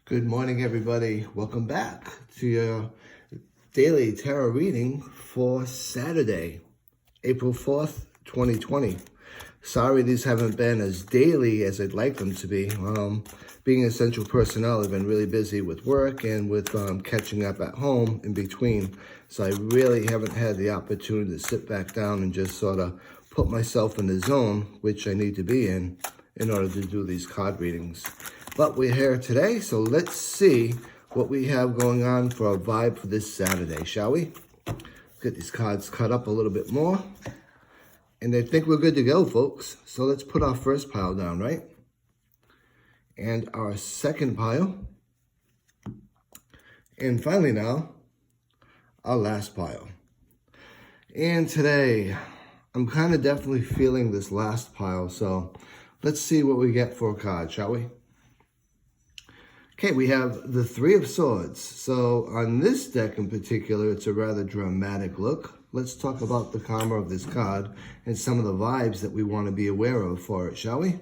Good morning, everybody. Welcome back to your daily tarot reading for Saturday, April 4th, 2020. Sorry these haven't been as daily as I'd like them to be. Being essential personnel, I've been really busy with work and with catching up at home in between. So I really haven't had the opportunity to sit back down and just sort of put myself in the zone, which I need to be in order to do these card readings. But we're here today, so let's see what we have going on for a vibe for this Saturday, shall we? Let's get these cards cut up a little bit more. And I think we're good to go, folks. So let's put our first pile down, right? And our second pile. And finally now, our last pile. And today, I'm kind of definitely feeling this last pile, so let's see what we get for a card, shall we? Okay, we have the Three of Swords. So on this deck in particular, it's a rather dramatic look. Let's talk about the karma of this card and some of the vibes that we want to be aware of for it, shall we?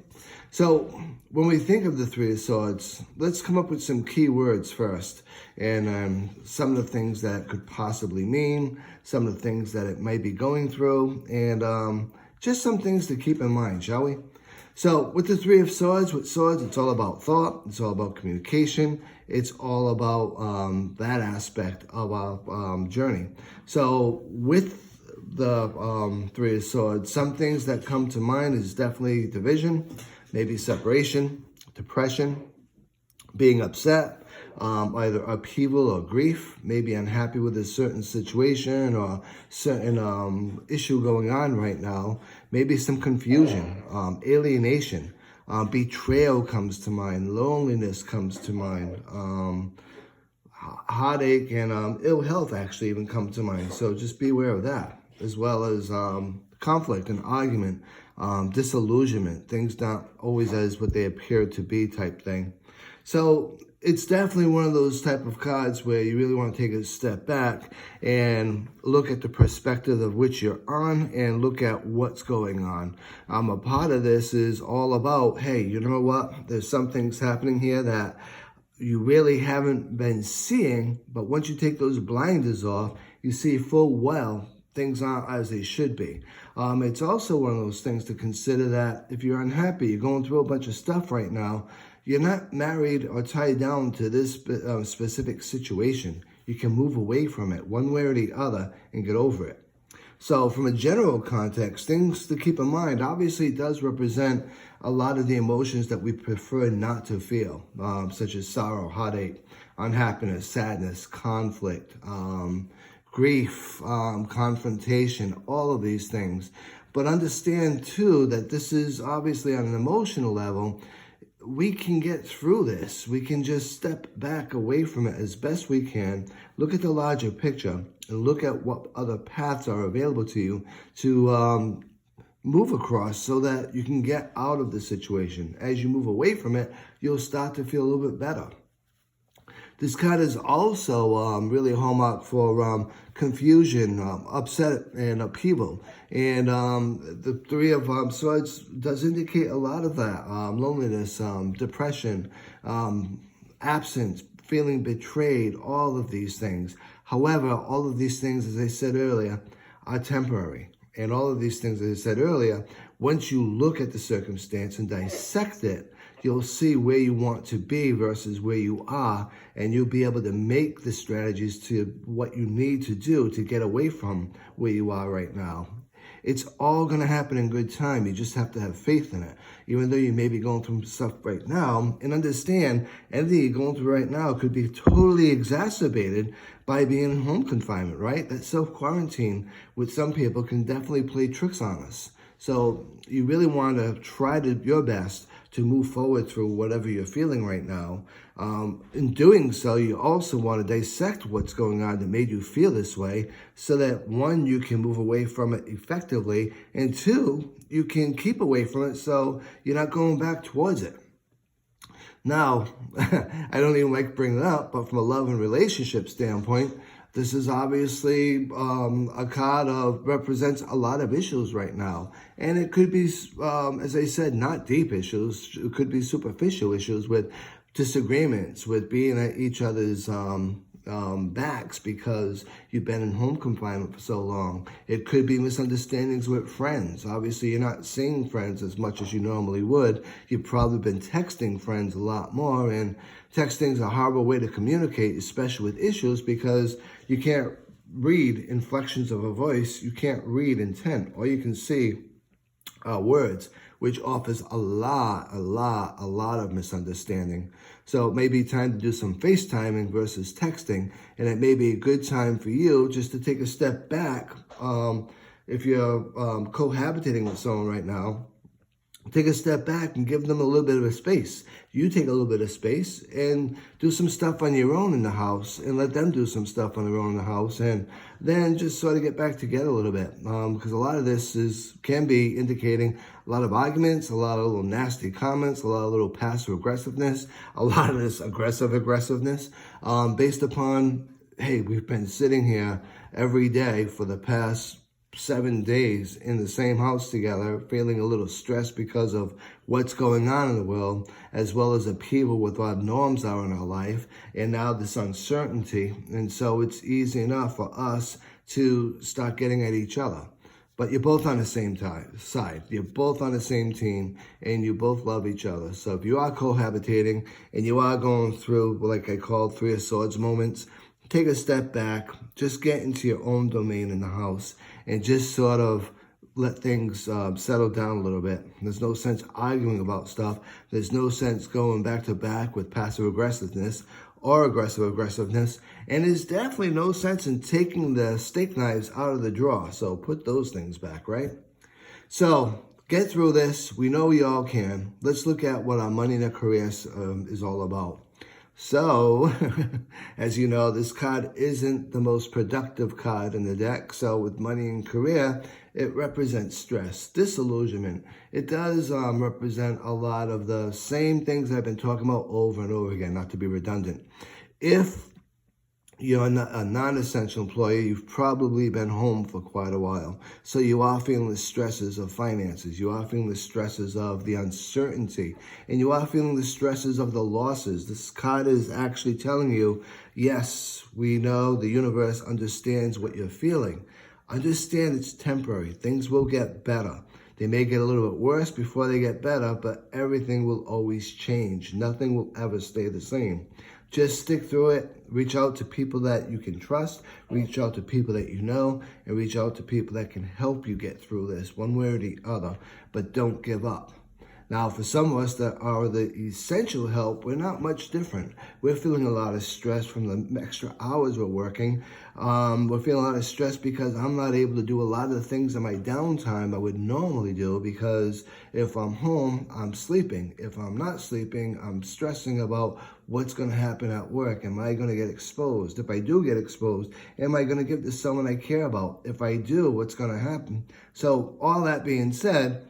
So when we think of the Three of Swords, let's come up with some key words first. And some of the things that it could possibly mean, some of the things that it might be going through, and just some things to keep in mind, shall we? So with the Three of Swords, it's all about thought. It's all about communication. It's all about that aspect of our journey. So with the Three of Swords, some things that come to mind is definitely division, maybe separation, depression, being upset, either upheaval or grief, maybe unhappy with a certain situation or certain issue going on right now, maybe some confusion, alienation, betrayal comes to mind, loneliness comes to mind, heartache and ill health actually even come to mind. So just be aware of that, as well as conflict and argument, disillusionment, things not always as what they appear to be type thing. So it's definitely one of those type of cards where you really want to take a step back and look at the perspective of which you're on and look at what's going on. A part of this is all about, hey, you know what? There's some things happening here that you really haven't been seeing, but once you take those blinders off, you see full well things aren't as they should be. It's also one of those things to consider that if you're unhappy, you're going through a bunch of stuff right now, you're not married or tied down to this specific situation. You can move away from it one way or the other and get over it. So from a general context, things to keep in mind, obviously it does represent a lot of the emotions that we prefer not to feel, such as sorrow, heartache, unhappiness, sadness, conflict, grief, confrontation, all of these things. But understand too that this is obviously on an emotional level. We can get through this. We can just step back away from it as best we can, look at the larger picture, and look at what other paths are available to you to move across so that you can get out of the situation. As you move away from it, you'll start to feel a little bit better. This card is also really a hallmark for confusion, upset, and upheaval. And the Three of Swords does indicate a lot of that. Loneliness, depression, absence, feeling betrayed, all of these things. However, all of these things, as I said earlier, are temporary. And all of these things, as I said earlier, once you look at the circumstance and dissect it, you'll see where you want to be versus where you are, and you'll be able to make the strategies to what you need to do to get away from where you are right now. It's all going to happen in good time. You just have to have faith in it. Even though you may be going through stuff right now, and understand anything you're going through right now could be totally exacerbated by being in home confinement, right? That self-quarantine with some people can definitely play tricks on us. So you really want to try your best to move forward through whatever you're feeling right now. In doing so, you also want to dissect what's going on that made you feel this way so that, one, you can move away from it effectively, and two, you can keep away from it so you're not going back towards it. Now, I don't even like bringing it up, but from a love and relationship standpoint, this is obviously a card represents a lot of issues right now. And it could be, as I said, not deep issues. It could be superficial issues with disagreements, with being at each other's backs because you've been in home confinement for so long. It could be misunderstandings with friends. Obviously, you're not seeing friends as much as you normally would. You've probably been texting friends a lot more, and texting is a horrible way to communicate, especially with issues, because you can't read inflections of a voice. You can't read intent. All you can see are words, which offers a lot of misunderstanding. So it may be time to do some FaceTiming versus texting, and it may be a good time for you just to take a step back. If you're cohabitating with someone right now, take a step back and give them a little bit of a space. You take a little bit of space and do some stuff on your own in the house, and let them do some stuff on their own in the house, and then just sort of get back together a little bit. Because a lot of this can be indicating a lot of arguments, a lot of little nasty comments, a lot of little passive aggressiveness, a lot of this aggressiveness, based upon, hey, we've been sitting here every day for the past 7 days in the same house together, feeling a little stressed because of what's going on in the world, as well as upheaval with what norms are in our life, and now this uncertainty. And so it's easy enough for us to start getting at each other. But you're both on the same side. You're both on the same team, and you both love each other. So if you are cohabitating and you are going through, like I called, Three of Swords moments, take a step back, just get into your own domain in the house, and just sort of let things settle down a little bit. There's no sense arguing about stuff. There's no sense going back to back with passive aggressiveness or aggressive aggressiveness. And there's definitely no sense in taking the steak knives out of the drawer. So put those things back, right? So get through this. We know we all can. Let's look at what our money and our careers is all about. So, as you know, this card isn't the most productive card in the deck. So with money and career, it represents stress, disillusionment. It does represent a lot of the same things I've been talking about over and over again, not to be redundant. If you're a non-essential employee, you've probably been home for quite a while. So you are feeling the stresses of finances. You are feeling the stresses of the uncertainty. And you are feeling the stresses of the losses. This card is actually telling you, yes, we know the universe understands what you're feeling. Understand it's temporary. Things will get better. They may get a little bit worse before they get better, but everything will always change. Nothing will ever stay the same. Just stick through it. Reach out to people that you can trust. Reach out to people that you know. And reach out to people that can help you get through this one way or the other. But don't give up. Now, for some of us that are the essential help, we're not much different. We're feeling a lot of stress from the extra hours we're working. We're feeling a lot of stress because I'm not able to do a lot of the things in my downtime I would normally do, because if I'm home, I'm sleeping. If I'm not sleeping, I'm stressing about what's going to happen at work. Am I going to get exposed? If I do get exposed, am I going to give this to someone I care about? If I do, what's going to happen? So all that being said,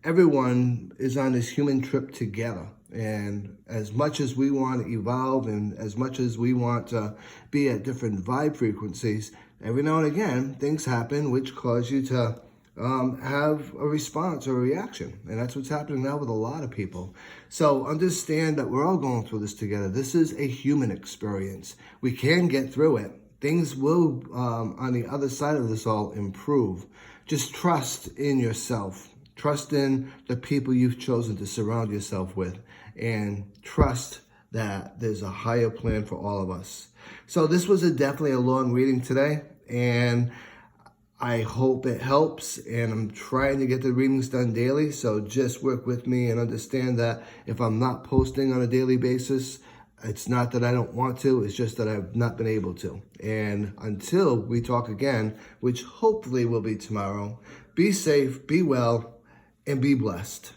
everyone is on this human trip together. And as much as we want to evolve and as much as we want to be at different vibe frequencies, every now and again, things happen which cause you to have a response or a reaction. And that's what's happening now with a lot of people. So understand that we're all going through this together. This is a human experience. We can get through it. Things will, on the other side of this all, improve. Just trust in yourself. Trust in the people you've chosen to surround yourself with, and trust that there's a higher plan for all of us. So this was definitely a long reading today, and I hope it helps, and I'm trying to get the readings done daily, so just work with me and understand that if I'm not posting on a daily basis, it's not that I don't want to, it's just that I've not been able to. And until we talk again, which hopefully will be tomorrow, be safe, be well, and be blessed.